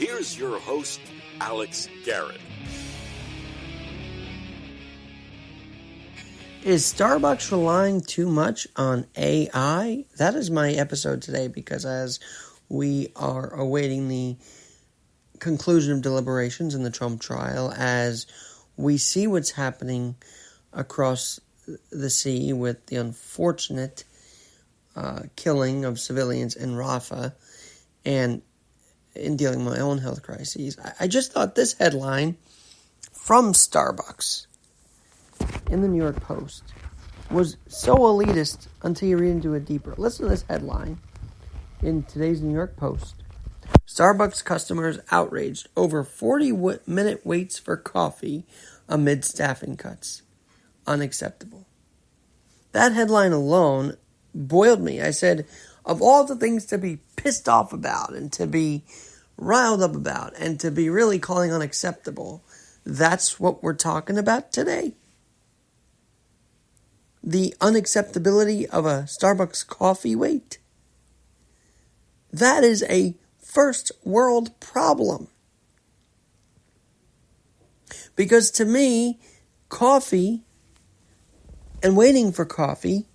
Here's your host, Alex Garrett. Is Starbucks relying too much on AI? That is my episode today, because as we are awaiting the conclusion of deliberations in the Trump trial, as we see what's happening across the sea with the unfortunate killing of civilians in Rafah, and in dealing with my own health crises, I just thought this headline from Starbucks in the New York Post was so elitist until you read into it deeper. Listen to this headline in today's New York Post. Starbucks customers outraged over 40-minute waits for coffee amid staffing cuts. Unacceptable. That headline alone boiled me. I said, of all the things to be pissed off about and to be riled up about and to be really calling unacceptable, that's what we're talking about today. The unacceptability of a Starbucks coffee wait. That is a first world problem. Because to me, coffee and waiting for coffee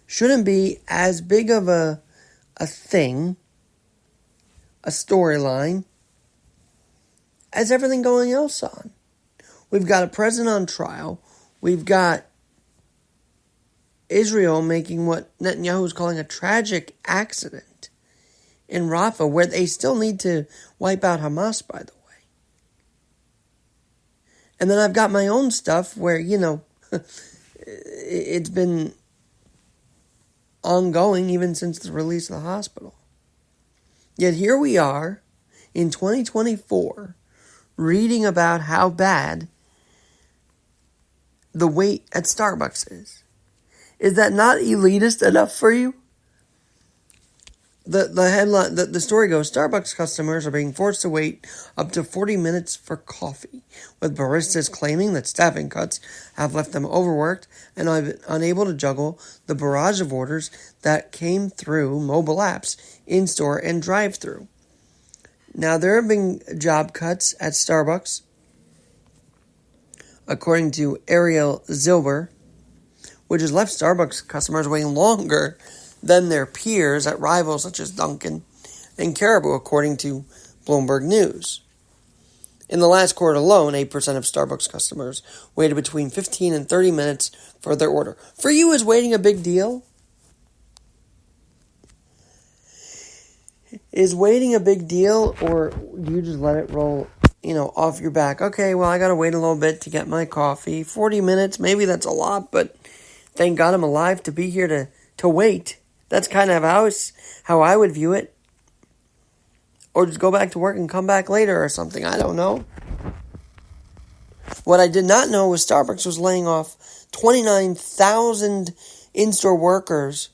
shouldn't be as big of a thing, a storyline, as everything going else on. We've got a president on trial. We've got Israel making what Netanyahu is calling a tragic accident in Rafah, where they still need to wipe out Hamas, by the way. And then I've got my own stuff where, it's been ongoing even since the release of the hospital. Yet here we are in 2024 reading about how bad the wait at Starbucks is. Is that not elitist enough for you? The headline, the story goes, Starbucks customers are being forced to wait up to 40 minutes for coffee, with baristas claiming that staffing cuts have left them overworked and unable to juggle the barrage of orders that came through mobile apps, in-store, and drive-through. Now, there have been job cuts at Starbucks, according to Ariel Zilber, which has left Starbucks customers waiting longer than their peers at rivals such as Dunkin' and Caribou, according to Bloomberg News. In the last quarter alone, 8% of Starbucks customers waited between 15 and 30 minutes for their order. For you, is waiting a big deal? Is waiting a big deal, or do you just let it roll, off your back? Okay, well, I gotta wait a little bit to get my coffee. 40 minutes, maybe that's a lot, but thank God I'm alive to be here to wait. That's kind of how I would view it. Or just go back to work and come back later or something. I don't know. What I did not know was Starbucks was laying off 29,000 in-store workers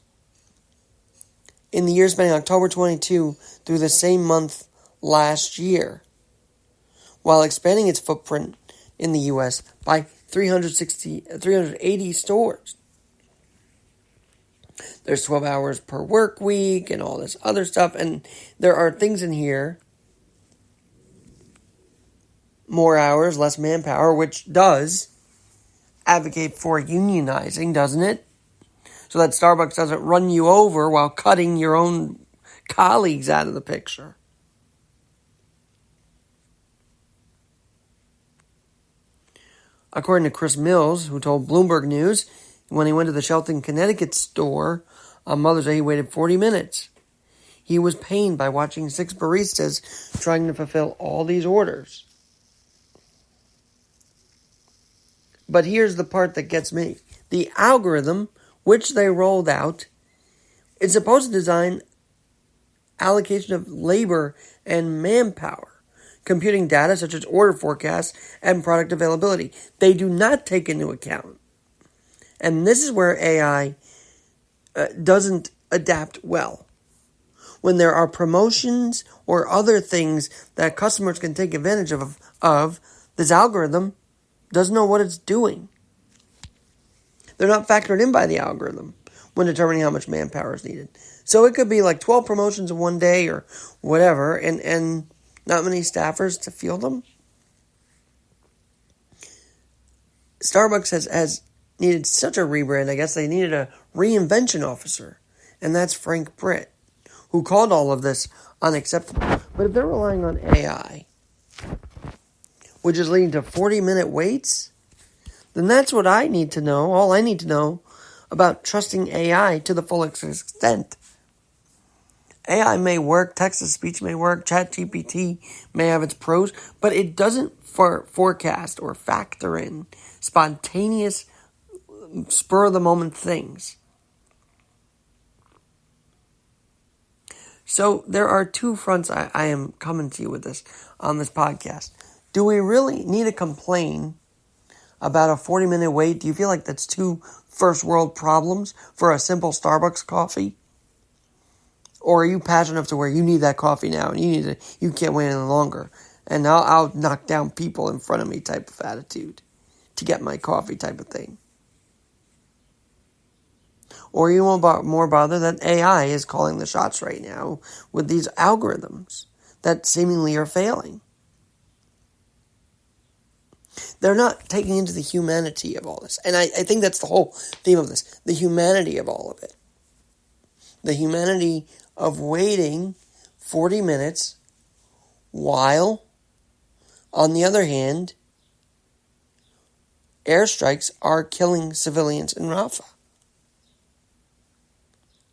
in the year spanning October 22 through the same month last year, while expanding its footprint in the U.S. by 380 stores. There's 12 hours per work week and all this other stuff. And there are things in here. More hours, less manpower, which does advocate for unionizing, doesn't it? So that Starbucks doesn't run you over while cutting your own colleagues out of the picture. According to Chris Mills, who told Bloomberg News, when he went to the Shelton, Connecticut store on Mother's Day, he waited 40 minutes. He was pained by watching 6 baristas trying to fulfill all these orders. But here's the part that gets me. The algorithm, which they rolled out, is supposed to design allocation of labor and manpower, computing data such as order forecasts and product availability. They do not take into account. And this is where AI doesn't adapt well. When there are promotions or other things that customers can take advantage of, this algorithm doesn't know what it's doing. They're not factored in by the algorithm when determining how much manpower is needed. So it could be like 12 promotions in one day or whatever, and not many staffers to field them. Starbucks has needed such a rebrand. I guess they needed a reinvention officer, and that's Frank Britt, who called all of this unacceptable. But if they're relying on AI, which is leading to 40-minute waits, then that's what I need to know. All I need to know about trusting AI to the fullest extent. AI may work, text-to-speech may work, ChatGPT may have its pros, but it doesn't forecast or factor in spontaneous, spur-of-the-moment things. So there are two fronts I am coming to you with this on this podcast. Do we really need to complain about a 40-minute wait? Do you feel like that's two first-world problems for a simple Starbucks coffee? Or are you passionate enough to where you need that coffee now and you can't wait any longer? And I'll knock down people in front of me type of attitude to get my coffee type of thing. Or you won't more bother that AI is calling the shots right now with these algorithms that seemingly are failing. They're not taking into the humanity of all this. And I think that's the whole theme of this. The humanity of all of it. The humanity of waiting 40 minutes while, on the other hand, airstrikes are killing civilians in Rafah.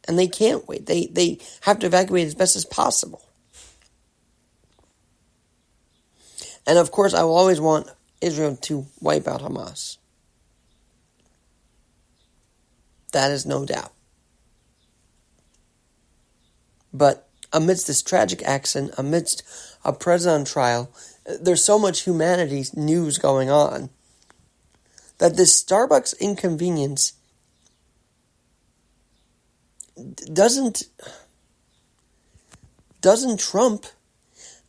And they can't wait. They have to evacuate as best as possible. And of course, I will always want Israel to wipe out Hamas. That is no doubt. But amidst this tragic accident, amidst a president on trial, there's so much humanity news going on that this Starbucks inconvenience doesn't trump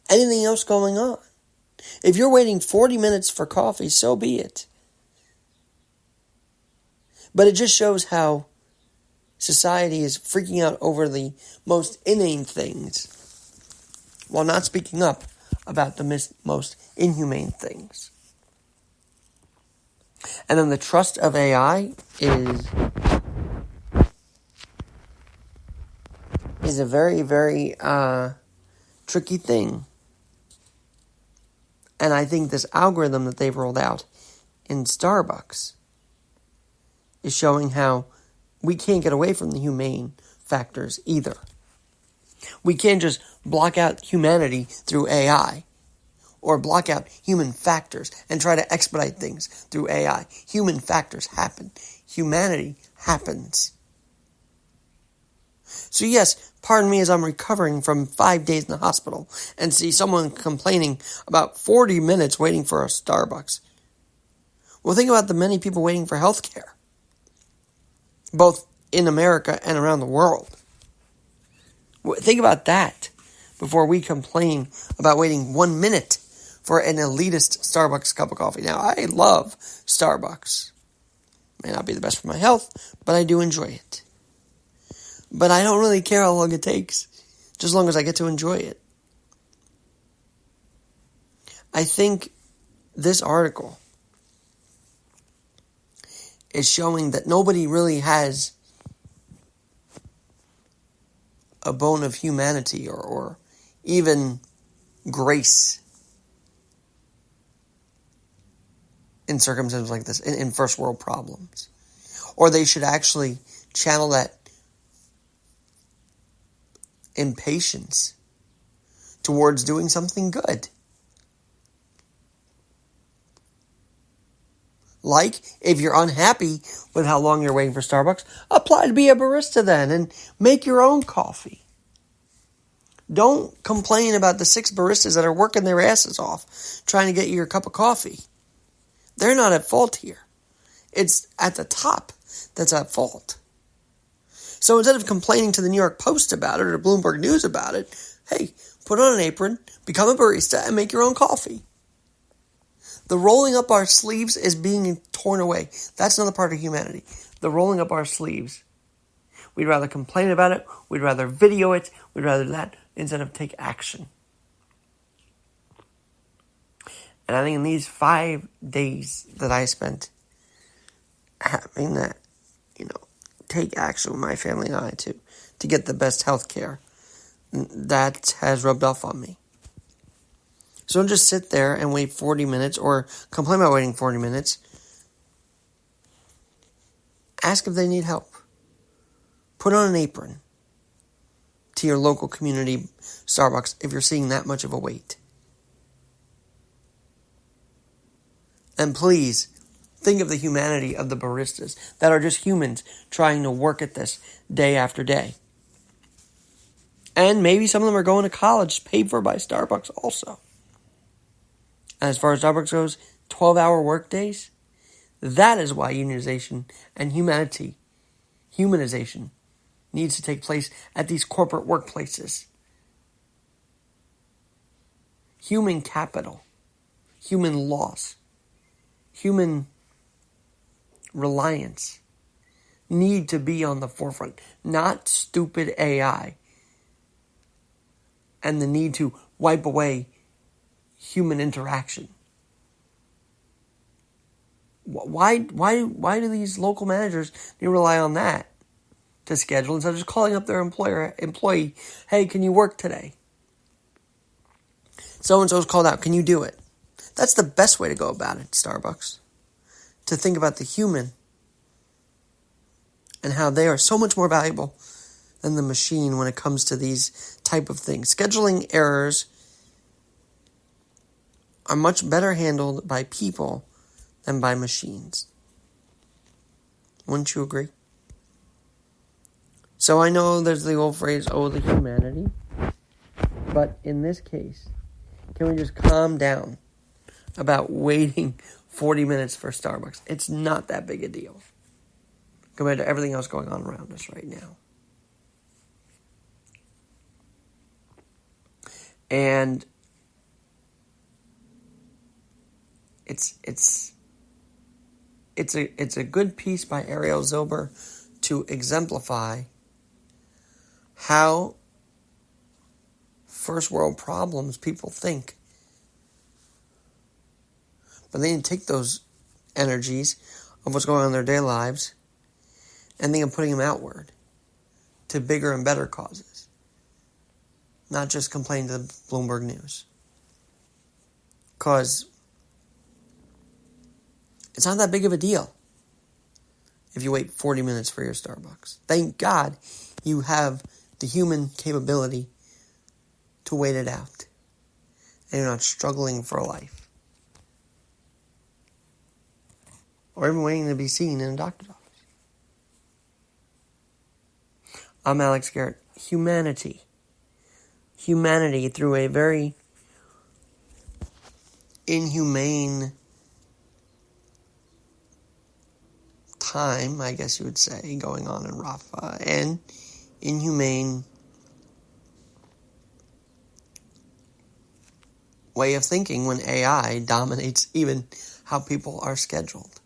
anything else going on. If you're waiting 40 minutes for coffee, so be it. But it just shows how society is freaking out over the most inane things while not speaking up about the most inhumane things. And then the trust of AI is a very, very tricky thing. And I think this algorithm that they've rolled out in Starbucks is showing how we can't get away from the humane factors either. We can't just block out humanity through AI or block out human factors and try to expedite things through AI. Human factors happen. Humanity happens. So yes, pardon me as I'm recovering from 5 days in the hospital and see someone complaining about 40 minutes waiting for a Starbucks. Well, think about the many people waiting for health care, both in America and around the world. Think about that before we complain about waiting 1 minute for an elitist Starbucks cup of coffee. Now, I love Starbucks. May not be the best for my health, but I do enjoy it. But I don't really care how long it takes, just as long as I get to enjoy it. I think this article is showing that nobody really has a bone of humanity or even grace in circumstances like this, in first world problems. Or they should actually channel that impatience towards doing something good. Like, if you're unhappy with how long you're waiting for Starbucks, apply to be a barista then and make your own coffee. Don't complain about the 6 baristas that are working their asses off trying to get you your cup of coffee. They're not at fault here. It's at the top that's at fault. So instead of complaining to the New York Post about it or Bloomberg News about it, hey, put on an apron, become a barista, and make your own coffee. The rolling up our sleeves is being torn away. That's another part of humanity. The rolling up our sleeves. We'd rather complain about it. We'd rather video it. We'd rather that instead of take action. And I think in these 5 days that I spent having that, take action with my family and I to get the best health care, that has rubbed off on me. So don't just sit there and wait 40 minutes or complain about waiting 40 minutes. Ask if they need help. Put on an apron to your local community Starbucks if you're seeing that much of a wait. And please, think of the humanity of the baristas that are just humans trying to work at this day after day. And maybe some of them are going to college paid for by Starbucks also. And as far as Starbucks goes, 12-hour work days, that is why unionization and humanization needs to take place at these corporate workplaces. Human capital, human loss, human reliance need to be on the forefront, not stupid AI and the need to wipe away human interaction. Why do these local managers need to rely on that to schedule instead of just calling up their employee, hey, can you work today? So-and-so's called out, can you do it? That's the best way to go about it, Starbucks. To think about the human and how they are so much more valuable than the machine when it comes to these type of things. Scheduling errors are much better handled by people than by machines. Wouldn't you agree? So I know there's the old phrase, the humanity. But in this case, can we just calm down about waiting 40 minutes for Starbucks? It's not that big a deal compared to everything else going on around us right now. And it's a good piece by Ariel Zilber to exemplify how first world problems people think. But they need to take those energies of what's going on in their daily lives and think of putting them outward to bigger and better causes. Not just complain to the Bloomberg News. Because it's not that big of a deal if you wait 40 minutes for your Starbucks. Thank God you have the human capability to wait it out. And you're not struggling for life. Or even waiting to be seen in a doctor's office. I'm Alex Garrett. Humanity through a very inhumane time, I guess you would say, going on in Rafah, and inhumane way of thinking when AI dominates even how people are scheduled.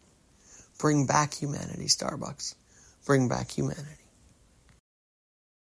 Bring back humanity, Starbucks. Bring back humanity.